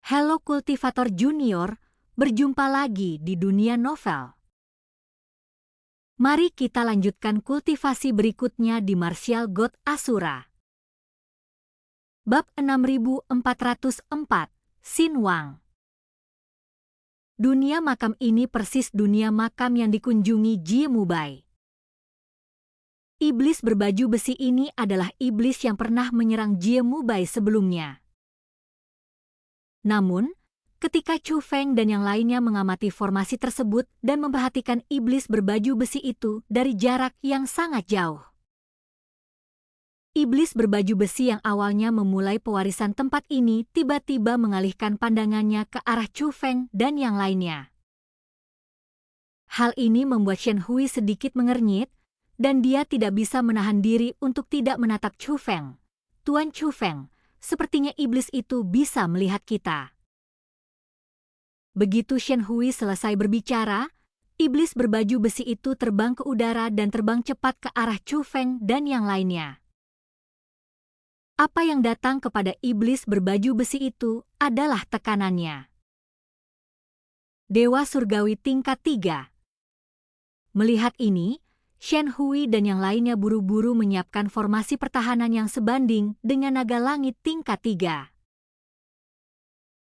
Halo Kultivator Junior, berjumpa lagi di dunia novel. Mari kita lanjutkan kultivasi berikutnya di Martial God Asura. Bab 6404, Xin Wang. Dunia makam ini persis dunia makam yang dikunjungi Jie Mubai. Iblis berbaju besi ini adalah iblis yang pernah menyerang Jie Mubai sebelumnya. Namun, ketika Chu Feng dan yang lainnya mengamati formasi tersebut dan memperhatikan iblis berbaju besi itu dari jarak yang sangat jauh. Iblis berbaju besi yang awalnya memulai pewarisan tempat ini tiba-tiba mengalihkan pandangannya ke arah Chu Feng dan yang lainnya. Hal ini membuat Shen Hui sedikit mengernyit, dan dia tidak bisa menahan diri untuk tidak menatap Chu Feng. Tuan Chu Feng, sepertinya iblis itu bisa melihat kita. Begitu Shen Hui selesai berbicara, iblis berbaju besi itu terbang ke udara dan terbang cepat ke arah Chu Feng dan yang lainnya. Apa yang datang kepada iblis berbaju besi itu adalah tekanannya. Dewa Surgawi tingkat 3. Melihat ini, Shen Hui dan yang lainnya buru-buru menyiapkan formasi pertahanan yang sebanding dengan naga langit tingkat 3.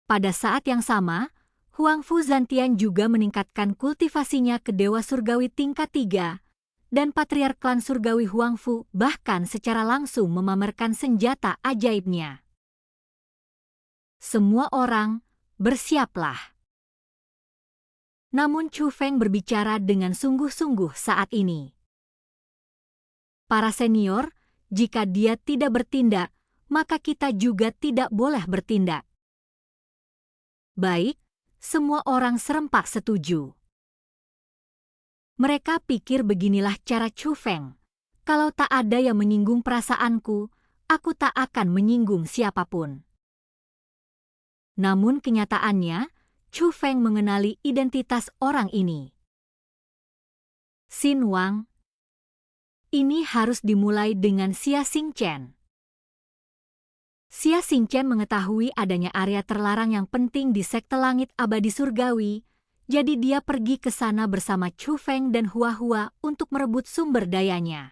Pada saat yang sama, Huang Fu Zantian juga meningkatkan kultivasinya ke Dewa Surgawi tingkat 3, dan Patriark Klan Surgawi Huang Fu bahkan secara langsung memamerkan senjata ajaibnya. Semua orang, bersiaplah. Namun Chu Feng berbicara dengan sungguh-sungguh saat ini. Para senior, jika dia tidak bertindak, maka kita juga tidak boleh bertindak. Baik, semua orang serempak setuju. Mereka pikir beginilah cara Chu Feng. Kalau tak ada yang menyinggung perasaanku, aku tak akan menyinggung siapapun. Namun kenyataannya, Chu Feng mengenali identitas orang ini. Xin Wang. Ini harus dimulai dengan Xia Xingchen. Xia Xingchen mengetahui adanya area terlarang yang penting di Sekte Langit Abadi Surgawi, jadi dia pergi ke sana bersama Chu Feng dan Hua Hua untuk merebut sumber dayanya.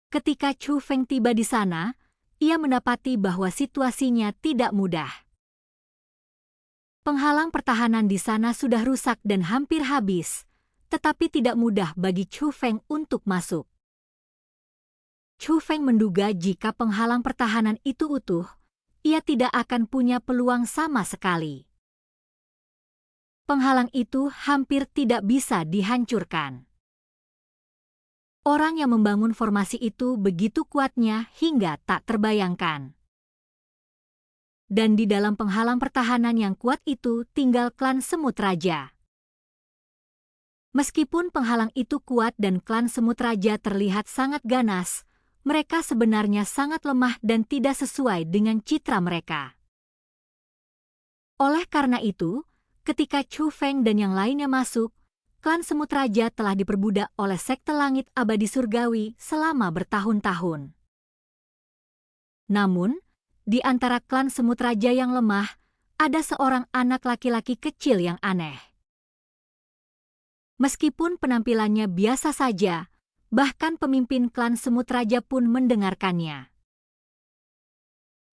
Ketika Chu Feng tiba di sana, ia mendapati bahwa situasinya tidak mudah. Penghalang pertahanan di sana sudah rusak dan hampir habis, tetapi tidak mudah bagi Chu Feng untuk masuk. Chu Feng menduga jika penghalang pertahanan itu utuh, ia tidak akan punya peluang sama sekali. Penghalang itu hampir tidak bisa dihancurkan. Orang yang membangun formasi itu begitu kuatnya hingga tak terbayangkan. Dan di dalam penghalang pertahanan yang kuat itu tinggal klan Semut Raja. Meskipun penghalang itu kuat dan klan Semut Raja terlihat sangat ganas, mereka sebenarnya sangat lemah dan tidak sesuai dengan citra mereka. Oleh karena itu, ketika Chu Feng dan yang lainnya masuk, klan Semut Raja telah diperbudak oleh Sekte Langit Abadi Surgawi selama bertahun-tahun. Namun, di antara klan Semut Raja yang lemah, ada seorang anak laki-laki kecil yang aneh. Meskipun penampilannya biasa saja, bahkan pemimpin klan Semut Raja pun mendengarkannya.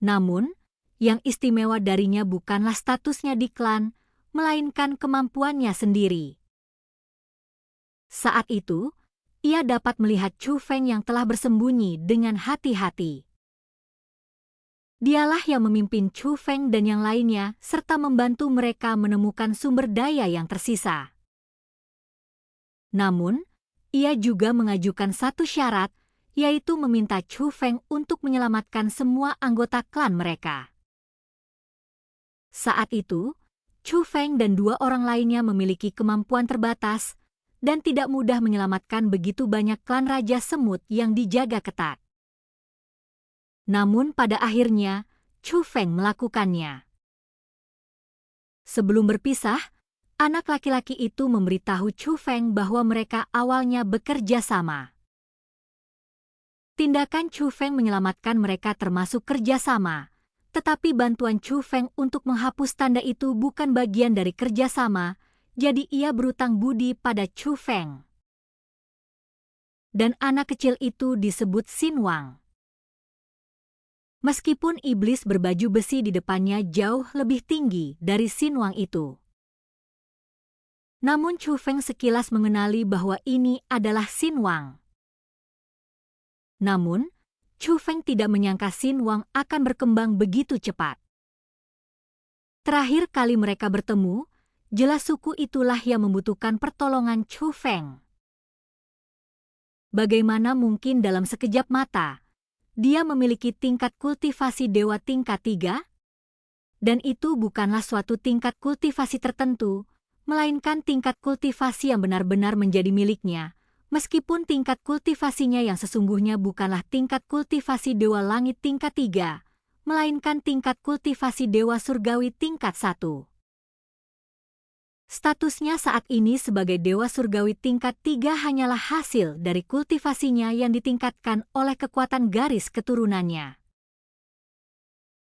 Namun, yang istimewa darinya bukanlah statusnya di klan, melainkan kemampuannya sendiri. Saat itu, ia dapat melihat Chu Feng yang telah bersembunyi dengan hati-hati. Dialah yang memimpin Chu Feng dan yang lainnya serta membantu mereka menemukan sumber daya yang tersisa. Namun, ia juga mengajukan satu syarat, yaitu meminta Chu Feng untuk menyelamatkan semua anggota klan mereka. Saat itu, Chu Feng dan 2 orang lainnya memiliki kemampuan terbatas dan tidak mudah menyelamatkan begitu banyak klan Raja Semut yang dijaga ketat. Namun pada akhirnya, Chu Feng melakukannya. Sebelum berpisah, anak laki-laki itu memberitahu Chu Feng bahwa mereka awalnya bekerja sama. Tindakan Chu Feng menyelamatkan mereka termasuk kerjasama, Tetapi bantuan Chu Feng untuk menghapus tanda itu bukan bagian dari kerjasama, jadi ia berutang budi pada Chu Feng. Dan anak kecil itu disebut Xin Wang. Meskipun iblis berbaju besi di depannya jauh lebih tinggi dari Xin Wang itu. Namun Chu Feng sekilas mengenali bahwa ini adalah Xin Wang. Namun, Chu Feng tidak menyangka Xin Wang akan berkembang begitu cepat. Terakhir kali mereka bertemu, jelas suku itulah yang membutuhkan pertolongan Chu Feng. Bagaimana mungkin dalam sekejap mata, dia memiliki tingkat kultivasi dewa tingkat 3? Dan itu bukanlah suatu tingkat kultivasi tertentu, melainkan tingkat kultivasi yang benar-benar menjadi miliknya, meskipun tingkat kultivasinya yang sesungguhnya bukanlah tingkat kultivasi dewa langit tingkat 3, melainkan tingkat kultivasi dewa surgawi tingkat 1. Statusnya saat ini sebagai dewa surgawi tingkat 3 hanyalah hasil dari kultivasinya yang ditingkatkan oleh kekuatan garis keturunannya.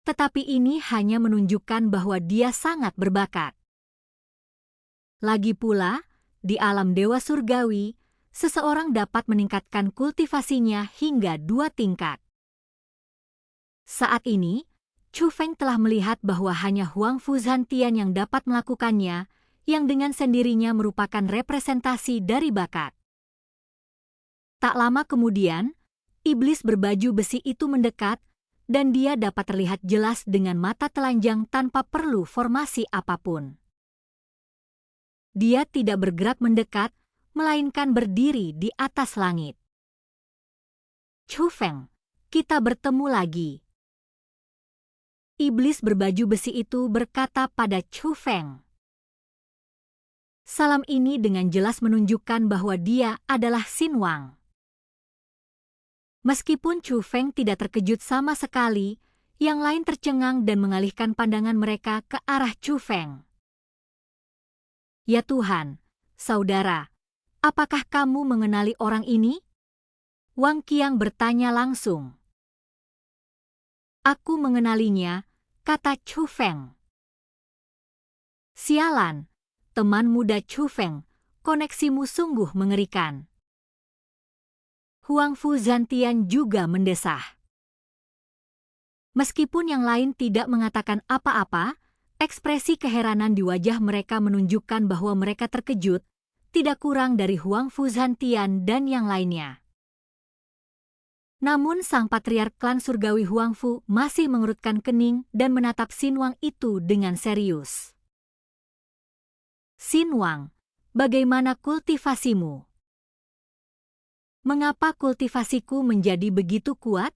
Tetapi ini hanya menunjukkan bahwa dia sangat berbakat. Lagi pula, di alam dewa surgawi, seseorang dapat meningkatkan kultivasinya hingga 2 tingkat. Saat ini, Chu Feng telah melihat bahwa hanya Huang Fu Zhantian yang dapat melakukannya, yang dengan sendirinya merupakan representasi dari bakat. Tak lama kemudian, iblis berbaju besi itu mendekat, dan dia dapat terlihat jelas dengan mata telanjang tanpa perlu formasi apapun. Dia tidak bergerak mendekat, melainkan berdiri di atas langit. Chu Feng, kita bertemu lagi. Iblis berbaju besi itu berkata pada Chu Feng. Salam ini dengan jelas menunjukkan bahwa dia adalah Xin Wang. Meskipun Chu Feng tidak terkejut sama sekali, yang lain tercengang dan mengalihkan pandangan mereka ke arah Chu Feng. Ya Tuhan, saudara, apakah kamu mengenali orang ini? Wang Qiang bertanya langsung. Aku mengenalinya, kata Chu Feng. Sialan, teman muda Chu Feng, koneksimu sungguh mengerikan. Huang Fu Zhantian juga mendesah. Meskipun yang lain tidak mengatakan apa-apa, ekspresi keheranan di wajah mereka menunjukkan bahwa mereka terkejut, tidak kurang dari Huang Fu Zhantian dan yang lainnya. Namun sang patriark klan surgawi Huang Fu masih mengerutkan kening dan menatap Xin Wang itu dengan serius. Xin Wang, bagaimana kultivasimu? Mengapa kultivasiku menjadi begitu kuat?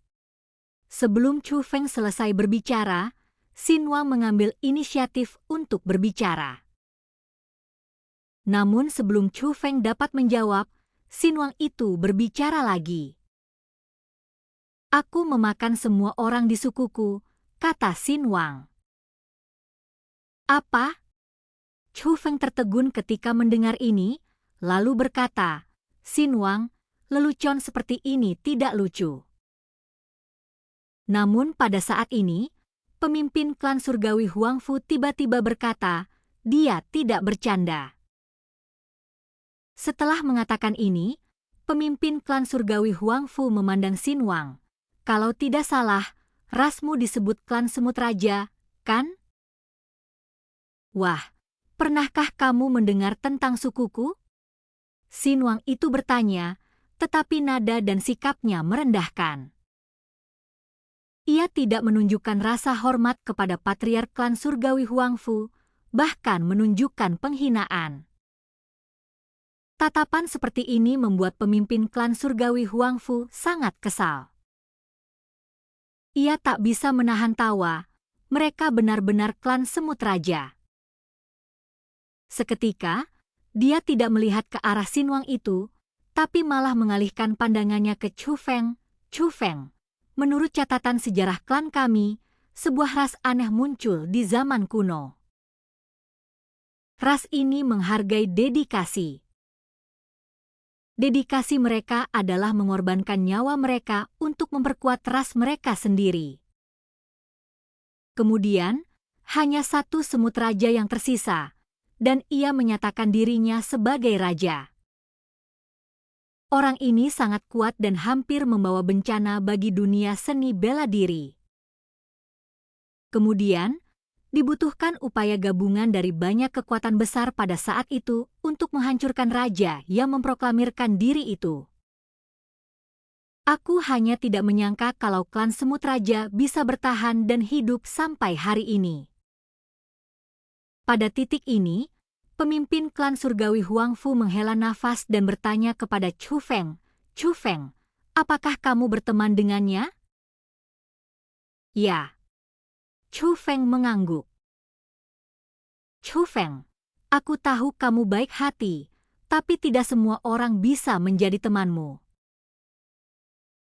Sebelum Chu Feng selesai berbicara, Xin Wang mengambil inisiatif untuk berbicara. Namun sebelum Chu Feng dapat menjawab, Xin Wang itu berbicara lagi. Aku memakan semua orang di sukuku, kata Xin Wang. Apa? Chu Feng tertegun ketika mendengar ini, lalu berkata, Xin Wang, lelucon seperti ini tidak lucu. Namun pada saat ini, pemimpin klan surgawi Huang Fu tiba-tiba berkata, dia tidak bercanda. Setelah mengatakan ini, pemimpin klan surgawi Huang Fu memandang Xin Wang. Kalau tidak salah, rasmu disebut klan Semut Raja, kan? Wah, pernahkah kamu mendengar tentang sukuku? Xin Wang itu bertanya, tetapi nada dan sikapnya merendahkan. Ia tidak menunjukkan rasa hormat kepada patriark klan surgawi Huang Fu, bahkan menunjukkan penghinaan. Tatapan seperti ini membuat pemimpin klan surgawi Huang Fu sangat kesal. Ia tak bisa menahan tawa, mereka benar-benar klan Semut Raja. Seketika, dia tidak melihat ke arah Xin Wang itu, tapi malah mengalihkan pandangannya ke Chu Feng. Chu Feng, menurut catatan sejarah klan kami, sebuah ras aneh muncul di zaman kuno. Ras ini menghargai dedikasi. Dedikasi mereka adalah mengorbankan nyawa mereka untuk memperkuat ras mereka sendiri. Kemudian, hanya satu semut raja yang tersisa, dan ia menyatakan dirinya sebagai raja. Orang ini sangat kuat dan hampir membawa bencana bagi dunia seni bela diri. Kemudian, dibutuhkan upaya gabungan dari banyak kekuatan besar pada saat itu untuk menghancurkan raja yang memproklamirkan diri itu. Aku hanya tidak menyangka kalau klan Semut Raja bisa bertahan dan hidup sampai hari ini. Pada titik ini, pemimpin klan surgawi Huangfu menghela nafas dan bertanya kepada Chu Feng, "Chu Feng, apakah kamu berteman dengannya?" "Ya." Chu Feng mengangguk. "Chu Feng, aku tahu kamu baik hati, tapi tidak semua orang bisa menjadi temanmu.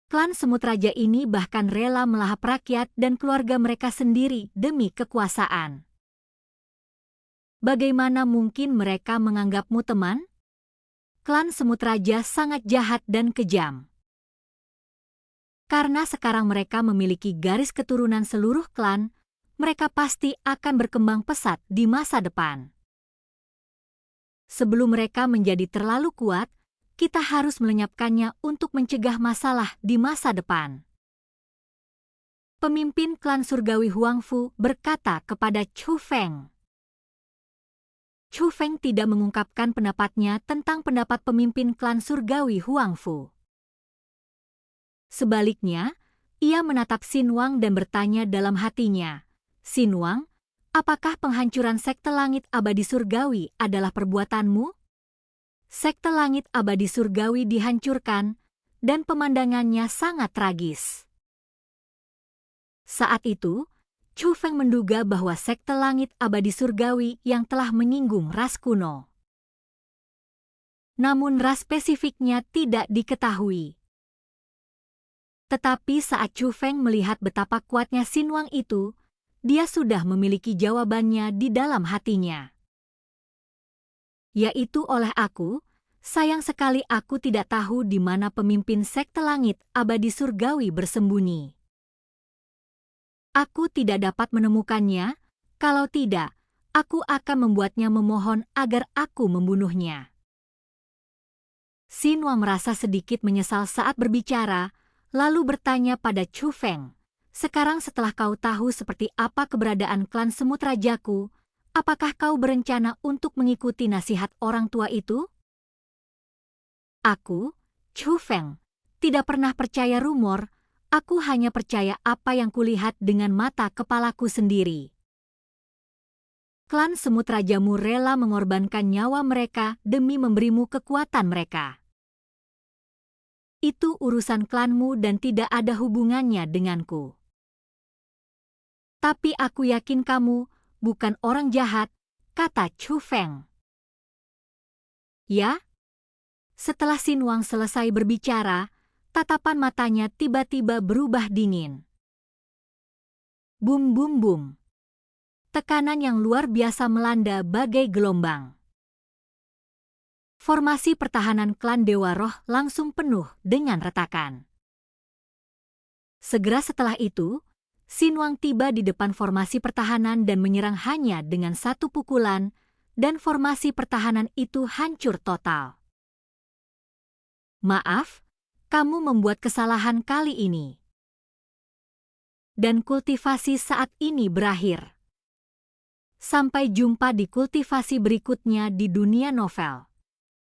Klan Semut Raja ini bahkan rela melahap rakyat dan keluarga mereka sendiri demi kekuasaan. Bagaimana mungkin mereka menganggapmu teman? Klan Semut Raja sangat jahat dan kejam. Karena sekarang mereka memiliki garis keturunan seluruh klan, mereka pasti akan berkembang pesat di masa depan. Sebelum mereka menjadi terlalu kuat, kita harus melenyapkannya untuk mencegah masalah di masa depan." Pemimpin klan surgawi Huangfu berkata kepada Chu Feng. Chu Feng tidak mengungkapkan pendapatnya tentang pendapat pemimpin klan surgawi Huangfu. Sebaliknya, ia menatap Xin Wang dan bertanya dalam hatinya, "Xin Wang, apakah penghancuran sekte langit abadi surgawi adalah perbuatanmu?" Sekte langit abadi surgawi dihancurkan, dan pemandangannya sangat tragis. Saat itu, Chu Feng menduga bahwa sekte langit abadi surgawi yang telah menyinggung ras kuno. Namun ras spesifiknya tidak diketahui. Tetapi saat Chu Feng melihat betapa kuatnya Xin Wang itu, dia sudah memiliki jawabannya di dalam hatinya. Yaitu oleh aku, sayang sekali aku tidak tahu di mana pemimpin sekte langit abadi surgawi bersembunyi. Aku tidak dapat menemukannya, kalau tidak, aku akan membuatnya memohon agar aku membunuhnya. Xin Wang merasa sedikit menyesal saat berbicara, lalu bertanya pada Chu Feng, "Sekarang setelah kau tahu seperti apa keberadaan klan Semut Rajaku, apakah kau berencana untuk mengikuti nasihat orang tua itu?" "Aku, Chu Feng, tidak pernah percaya rumor. Aku hanya percaya apa yang kulihat dengan mata kepalaku sendiri. Klan Semut Rajamu rela mengorbankan nyawa mereka demi memberimu kekuatan mereka. Itu urusan klanmu dan tidak ada hubungannya denganku. Tapi aku yakin kamu bukan orang jahat," kata Chu Feng. "Ya?" Setelah Xin Wang selesai berbicara, tatapan matanya tiba-tiba berubah dingin. Bum bum bum. Tekanan yang luar biasa melanda bagai gelombang. Formasi pertahanan klan Dewa Roh langsung penuh dengan retakan. Segera setelah itu, Xin Wang tiba di depan formasi pertahanan dan menyerang hanya dengan satu pukulan, dan formasi pertahanan itu hancur total. "Maaf, kamu membuat kesalahan kali ini." Dan kultivasi saat ini berakhir. Sampai jumpa di kultivasi berikutnya di dunia novel.